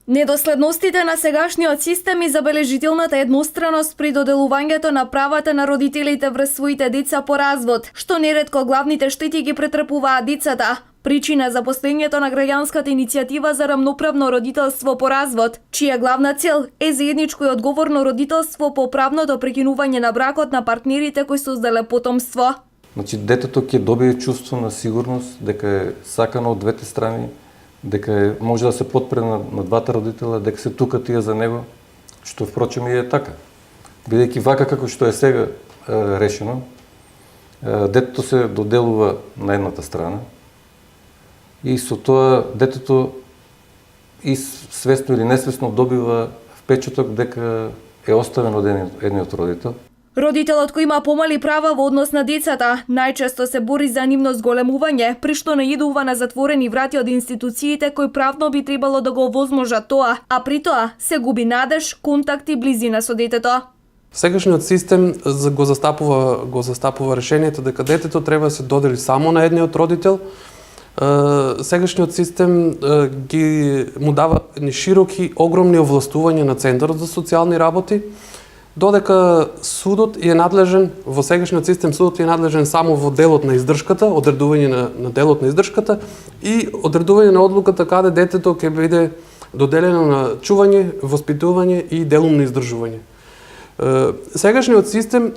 Недоследностите на сегашниот систем и забележителната едностраност при доделувањето на правата на родителите врз своите деца по развод, што неретко главните штети ги претрпуваат децата. Причина за постоењето на граѓанската иницијатива за рамноправно родителство по развод, чија главна цел е заедничко и одговорно родителство по правното прекинување на бракот на партнерите кои создале потомство. Значи, детето ќе добие чувство на сигурност, дека е сакано од двете страни, дека може да се подпре на двата родителя, дека се тука тие за него, што впрочем и е така. Бидејќи вака како што е сега решено, детето се доделува на едната страна и со тоа детето и свесно или несвесно добива впечаток дека е оставен од едниот родител. Родителот кој има помали права во однос на децата, најчесто се бори за нивно зголемување, при што наидува на затворени врати од институциите кои правно би требало да го овозможат тоа, а при тоа се губи надеж, контакт и близина со детето. Сегашниот систем го застапува решението дека детето треба да се додели само на едниот родител. Сегашниот систем му дава ни широки, огромни овластувања на Центарот за социјални работи, додека судот е надлежен, во сегашниот систем судот е надлежен само во делот на издршката, одредување на делот на издршката и одредување на одлуката каде детето ќе биде доделено на чување, воспитување и делумно издржување. Сегашниот систем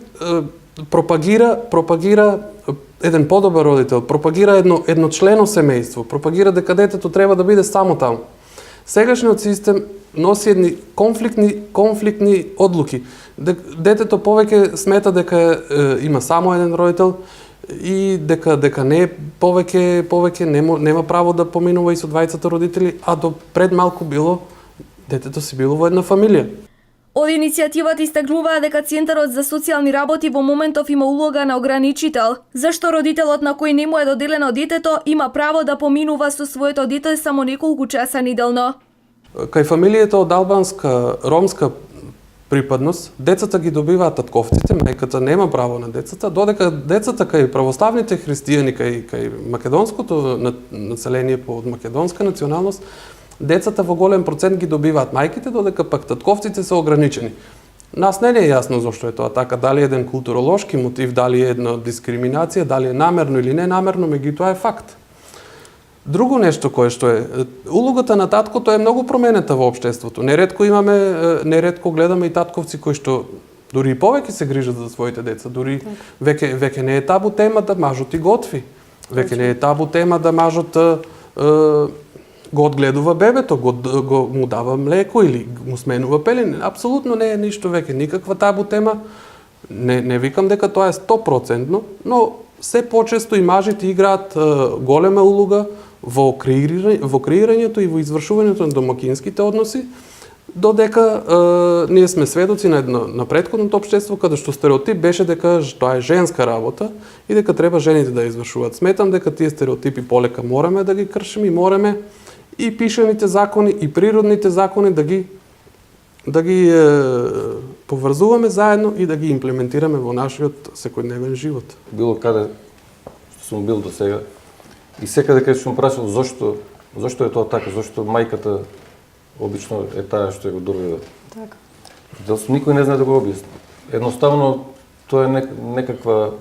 пропагира еден подобар родител, пропагира едночлено семејство, пропагира дека детето треба да биде само таму. Сегашниот систем носи едни конфликтни одлуки. Детето повеќе смета дека има само еден родител и дека не повеќе нема право да поминува и со двајцата родители, а до пред малку било детето си било во една фамилија. Од иницијативата истакнуваа дека Центарот за социјални работи во моментов има улога на ограничител, зашто родителот на кој не му е доделено детето има право да поминува со своето дете само неколку часа неделно. Кај фамилијата од албанска, ромска припадност, децата ги добиваат татковците, мајката нема право на децата, додека децата кај православните христијани, кај македонското население од македонска националност, децата во голем процент ги добиваат мајките, додека пак татковците се ограничени. Нас не е јасно зошто е тоа така, дали е еден културолошки мотив, дали е една дискриминација, дали е намерно или ненамерно, меѓутоа е факт. Друго нешто кое што е, улогата на таткото е многу променета во општеството. Неретко гледаме и татковци кои што дури и повеќе се грижат за своите деца, дури веќе не е табу тема да мажот и готви. Веќе не е табу тема да мажот го одгледува бебето, му дава млеко или му сменува пелени. Апсолутно не е ништо веќе, никаква табу тема. Не викам дека тоа е 100%, но се почесто и мажите играат голема улога во креирањето и во извршувањето на домакинските односи, додека ние сме сведоци на претходното општество каде што стереотип беше дека тоа е женска работа и дека треба жените да извршуваат. Сметам дека тие стереотипи полека мораме да ги кршиме и мораме и пишаните закони и природните закони да ги поврзуваме заедно и да ги имплементираме во нашиот секојдневен живот. Било каде што сум бил до сега и секаде каде сум прашал зошто е тоа така, зошто мајката обично е таа што го добива. Така. Никој не знае да го објасни. Едноставно тоа е некаква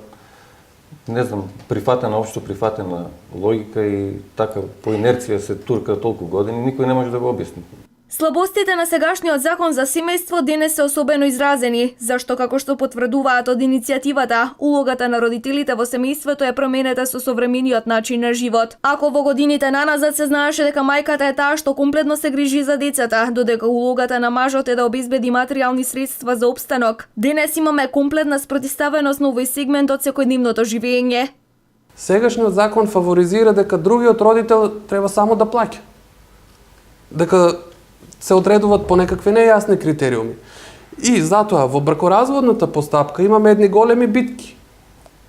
општо прифатена логика и така по инерција се турка толку години, никој не може да го објасни. Слабостите на сегашниот закон за семејство денес се особено изразени, зашто како што потврдуваат од иницијативата, улогата на родителите во семејството е променета со современиот начин на живот. Ако во годините наназад се знаеше дека мајката е таа што комплетно се грижи за децата, додека улогата на мажот е да обезбеди материјални средства за опстанок, денес имаме комплетна спротиставеност на овој сегмент од секојдневното живење. Сегашниот закон фаворизира дека другиот родител треба само да плаќа. Дека се одредуваат по некакви нејасни критериуми. И затоа во бракоразводната постапка имаме едни големи битки.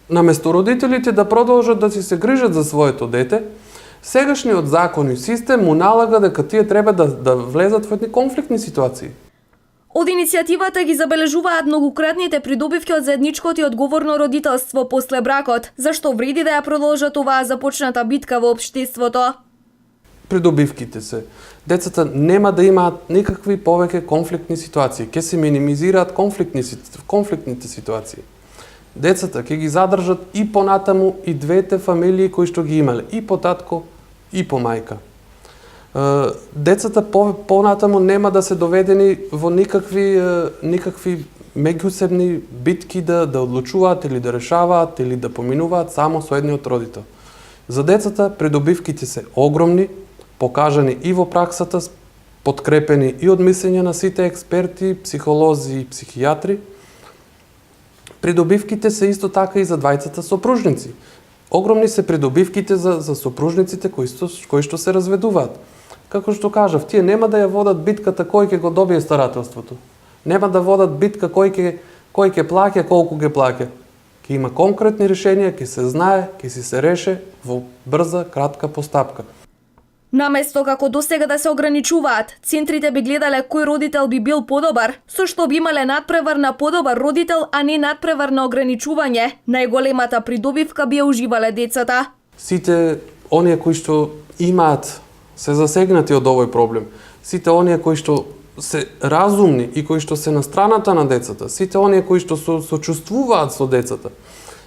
Наместо родителите да продолжат да си се грижат за своето дете, сегашниот закон и систем му налага дека тие треба да влезат во едни конфликтни ситуации. Од иницијативата ги забележуваат многократните придобивки од заедничкото и одговорно родителство после бракот, зашто вреди да ја продолжат оваа започната битка во општеството. придобивките се. Децата нема да имаат никакви повеќе конфликтни ситуации. Ќе се минимизираат конфликтните ситуации. Децата ќе ги задржат и понатаму и двете фамилии кои што ги имале, и по татко, и по мајка. Децата понатаму нема да се доведени во никакви меѓусебни битки да одлучуваат или да решаваат или да поминуваат само со едниот родител. За децата придобивките се огромни, покажани и во праксата, подкрепени и од мислење на сите експерти, психолози и психијатри. Придобивките се исто така и за двајцата сопружници. Огромни се придобивките за сопружниците кои што се разведуваат. Како што кажав, тие нема да ја водат битката кој ќе го добие старателството. Нема да водат битка кој ќе плаќа, колку ќе плаќа. Ќе има конкретни решенија, ќе се знае, ќе си се реше во брза, кратка постапка. Наместо како досега да се ограничуваат, центрите би гледале кој родител би бил подобар, со што би имале надпревар на подобар родител, а не надпревар на ограничување. Најголемата придобивка би ја уживале децата. Сите оние кои што имаат се засегнати од овој проблем, сите оние кои што се разумни и кои што се на страната на децата, сите оние кои што сочувствуваат со децата,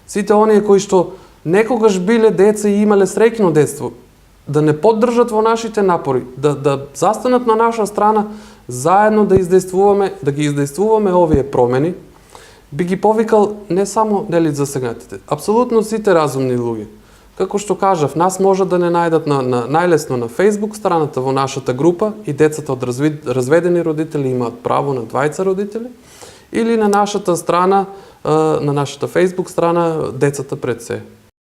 сите оние кои што некогаш биле деца и имале среќно детство, да не поддржат во нашите напори, да застанат на наша страна, заедно да ги издействуваме овие промени, би ги повикал не само засегнатите, апсолутно сите разумни луѓе. Како што кажав, нас може да не најдат најлесно на Facebook страната во нашата група и децата од разведени родители имаат право на двајца родители, или на нашата страна, на нашата Facebook страна Децата пред се.